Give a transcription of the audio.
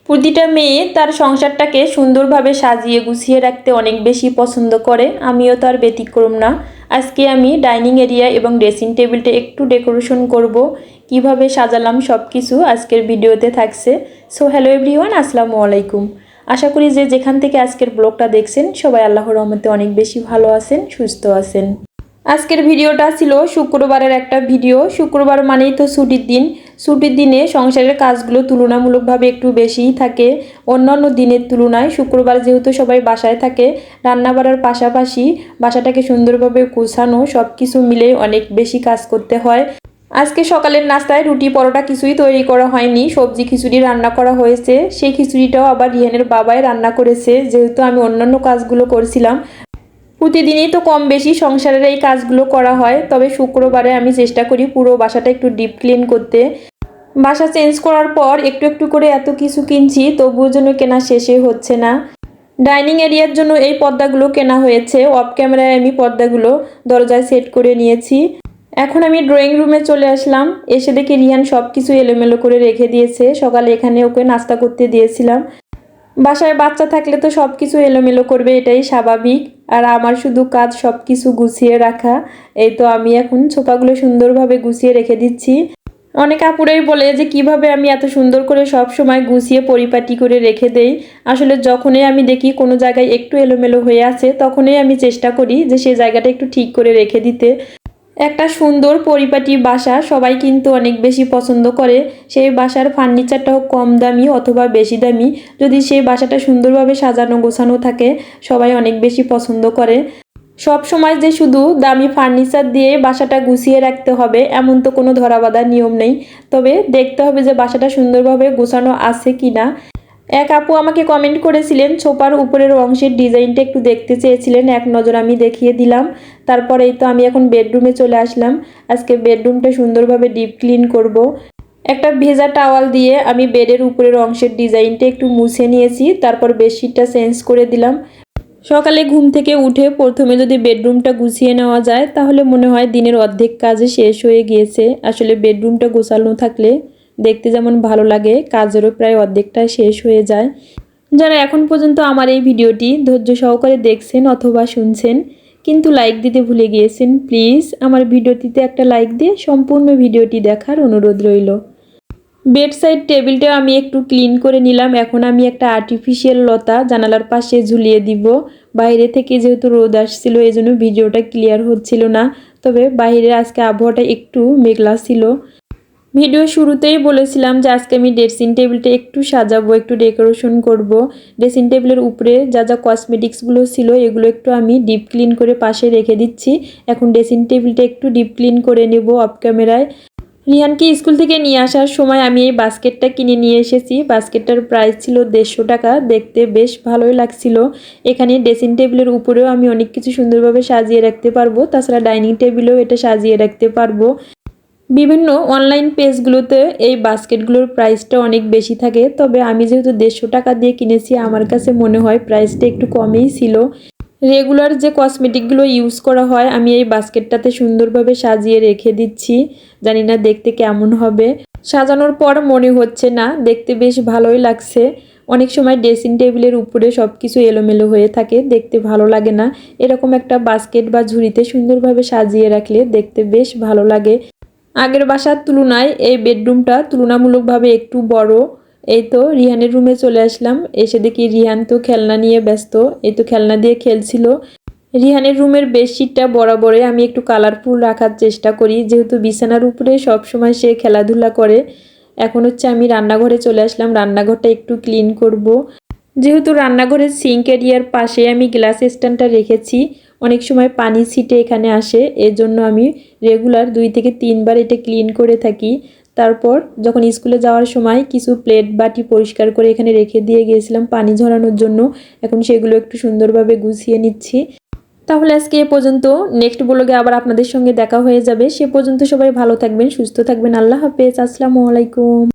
প্রতিটা মেয়ে তার সংসারটাকে সুন্দরভাবে সাজিয়ে গুছিয়ে রাখতে অনেক বেশি পছন্দ করে, আমিও তার ব্যতিক্রম না। আজকে আমি ডাইনিং এরিয়া এবং ড্রেসিং টেবিলটা একটু ডেকোরেশন করব। কিভাবে সাজালাম সব কিছু আজকের ভিডিওতে থাকছে। সো হ্যালো এভরিওয়ান, আসসালামু আলাইকুম। আশা করি যে যেখান থেকে আজকের ব্লগটা দেখছেন সবাই আল্লাহর রহমতে অনেক বেশি ভালো আছেন, সুস্থ আছেন। আজকের ভিডিওটা ছিল শুক্রবারের একটা ভিডিও। শুক্রবার মানেই তো ছুটির দিন। ছুটির দিনে সংসারের কাজগুলো তুলনামূলকভাবে একটু বেশিই থাকে অন্যান্য দিনের তুলনায়। শুক্রবার যেহেতু সবাই বাসায় থাকে, রান্না বাড়ার পাশাপাশি বাসাটাকে সুন্দরভাবে গোছানো সব কিছু মিলে অনেক বেশি কাজ করতে হয়। আজকে সকালের নাস্তায় রুটি পরোটা কিছুই তৈরি করা হয়নি, সবজি খিচুড়ি রান্না করা হয়েছে। সেই খিচুড়িটাও আবার রিহানের বাবাই রান্না করেছে, যেহেতু আমি অন্যান্য কাজগুলো করছিলাম। প্রতিদিনই তো কম বেশি সংসারের এই কাজগুলো করা হয়, তবে শুক্রবারে আমি চেষ্টা করি পুরো বাসাটা একটু ডিপ ক্লিন করতে। বাসা চেঞ্জ করার পর একটু একটু করে এত কিছু কিনছি, তবুও যেন কেনা শেষই হচ্ছে না। ডাইনিং এরিয়ার জন্য এই পর্দাগুলো কেনা হয়েছে। অফ ক্যামেরায় আমি পর্দাগুলো দরজায় সেট করে নিয়েছি। এখন আমি ড্রয়িং রুমে চলে আসলাম। এসে দেখি রিহান সব কিছু এলোমেলো করে রেখে দিয়েছে। সকালে এখানে ওকে নাস্তা করতে দিয়েছিলাম। বাসায় বাচ্চা থাকলে তো সব কিছু এলোমেলো করবে, এটাই স্বাভাবিক। আর আমার শুধু কাজ সব কিছু গুছিয়ে রাখা। এই তো আমি এখন সোফাগুলো সুন্দরভাবে গুছিয়ে রেখে দিচ্ছি। অনেক আপুরাই বলে যে কিভাবে আমি এত সুন্দর করে সব সময় গুছিয়ে পরিপাটি করে রেখে দেই। আসলে যখনই আমি দেখি কোনো জায়গায় একটু এলোমেলো হয়ে আছে, তখনই আমি চেষ্টা করি যে সেই জায়গাটা একটু ঠিক করে রেখে দিতে। একটা সুন্দর পরিপাটি বাসা সবাই কিন্তু অনেক বেশি পছন্দ করে। সেই বাসার ফার্নিচারটা হোক কম দামি অথবা বেশি দামি, যদি সেই বাসাটা সুন্দরভাবে সাজানো গোছানো থাকে সবাই অনেক বেশি পছন্দ করে। সব সময় যে শুধু দামি ফার্নিচার দিয়ে বাসাটা গুছিয়ে রাখতে হবে এমন তো কোনো ধরাবাঁধা নিয়ম নেই। তবে দেখতে হবে যে বাসাটা সুন্দরভাবে গোছানো আছে কি না। এক আপু আমাকে কমেন্ট করেছিলেন সোফার উপরের অংশের ডিজাইনটা একটু দেখতে চেয়েছিলেন, এক নজর আমি দেখিয়ে দিলাম। তারপরেই তো আমি এখন বেডরুমে চলে আসলাম। আজকে বেডরুমটা সুন্দরভাবে ডিপ ক্লিন করব। একটা ভেজা টাওয়াল দিয়ে আমি বেডের উপরের অংশের ডিজাইনটা একটু মুছে নিয়েছি, তারপর বেডশিটটা চেঞ্জ করে দিলাম। সকালে ঘুম থেকে উঠে প্রথমে যদি বেডরুমটা গুছিয়ে নেওয়া যায় তাহলে মনে হয় দিনের অর্ধেক কাজে শেষ হয়ে গিয়েছে। আসলে বেডরুমটা গোছানো থাকলে দেখতে যেমন ভালো লাগে, কাজেরও প্রায় অর্ধেকটা শেষ হয়ে যায়। যারা এখন পর্যন্ত আমার এই ভিডিওটি ধৈর্য সহকারে দেখছেন অথবা শুনছেন কিন্তু লাইক দিতে ভুলে গিয়েছেন, প্লিজ আমার ভিডিওটিতে একটা লাইক দিয়ে সম্পূর্ণ ভিডিওটি দেখার অনুরোধ রইল। বেড সাইড টেবিলটাও আমি একটু ক্লিন করে নিলাম। এখন আমি একটা আর্টিফিশিয়াল লতা জানালার পাশে ঝুলিয়ে দিব। বাইরে থেকে যেহেতু রোদ আসছিল এই জন্য ভিডিওটা ক্লিয়ার হচ্ছিল না, তবে বাইরে আজকে আবহাওয়াটা একটু মেঘলা ছিল। ভিডিও শুরুতেই বলেছিলাম যে আজকে আমি ড্রেসিং টেবিলটা একটু সাজাবো, একটু ডেকোরেশন করব। ড্রেসিং টেবিলের উপরে যা যা কসমেটিক্সগুলো ছিল এগুলো একটু আমি ডিপ ক্লিন করে পাশে রেখে দিচ্ছি। এখন ড্রেসিং টেবিলটা একটু ডিপ ক্লিন করে নেব অফ ক্যামেরায়। রিহানকে স্কুল থেকে নিয়ে আসার সময় আমি এই বাস্কেটটা কিনে নিয়ে এসেছি। বাস্কেটটার প্রাইস ছিল 150 টাকা, দেখতে বেশ ভালোই লাগছিল। এখানে ড্রেসিং টেবিলের উপরেও আমি অনেক কিছু সুন্দরভাবে সাজিয়ে রাখতে পারবো, তাছাড়া ডাইনিং টেবিলেও এটা সাজিয়ে রাখতে পারবো। বিভিন্ন অনলাইন পেজগুলোতে এই বাস্কেটগুলোর প্রাইসটা অনেক বেশি থাকে, তবে আমি যেহেতু 150 টাকা দিয়ে কিনেছি আমার কাছে মনে হয় প্রাইসটা একটু কমই ছিল। রেগুলার যে কসমেটিকগুলো ইউজ করা হয় আমি এই বাস্কেটটাতে সুন্দরভাবে সাজিয়ে রেখে দিচ্ছি। জানি না দেখতে কেমন হবে। সাজানোর পর মনে হচ্ছে না, দেখতে বেশ ভালোই লাগছে। অনেক সময় ড্রেসিং টেবিলের উপরে সব কিছু এলোমেলো হয়ে থাকে, দেখতে ভালো লাগে না। এরকম একটা বাস্কেট বা ঝুড়িতে সুন্দরভাবে সাজিয়ে রাখলে দেখতে বেশ ভালো লাগে। আগের বাসার তুলনায় এই বেডরুমটা তুলনামূলকভাবে একটু বড়। এই তো রিহানের রুমে চলে আসলাম। এসে দেখি রিহান তো খেলনা নিয়ে ব্যস্ত, এই তো খেলনা দিয়ে খেলছিল। রিহানের রুমের বেডশিটটা বরাবরই আমি একটু কালারফুল রাখার চেষ্টা করি, যেহেতু বিছানার উপরে সবসময় সে খেলাধুলা করে। এখন হচ্ছে আমি রান্নাঘরে চলে আসলাম, রান্নাঘরটা একটু ক্লিন করব। যেহেতু রান্নাঘরের সিঙ্ক এরিয়ার পাশে আমি গ্লাস স্ট্যান্ডটা রেখেছি, অনেক সময় পানি ছিটে এখানে আসে, এজন্য আমি রেগুলার 2 থেকে 3 বার এটা ক্লিন করে থাকি। তারপর যখন স্কুলে যাওয়ার সময় কিছু প্লেট বাটি পরিষ্কার করে এখানে রেখে দিয়ে গিয়েছিলাম পানি ঝরানোর জন্য, এখন সেগুলো একটু সুন্দরভাবে গুছিয়ে নিচ্ছি। তাহলে আজকে এ পর্যন্ত, নেক্সট ব্লগে আবার আপনাদের সঙ্গে দেখা হয়ে যাবে। সে পর্যন্ত সবাই ভালো থাকবেন, সুস্থ থাকবেন। আল্লাহ হাফেজ, আসসালামু আলাইকুম।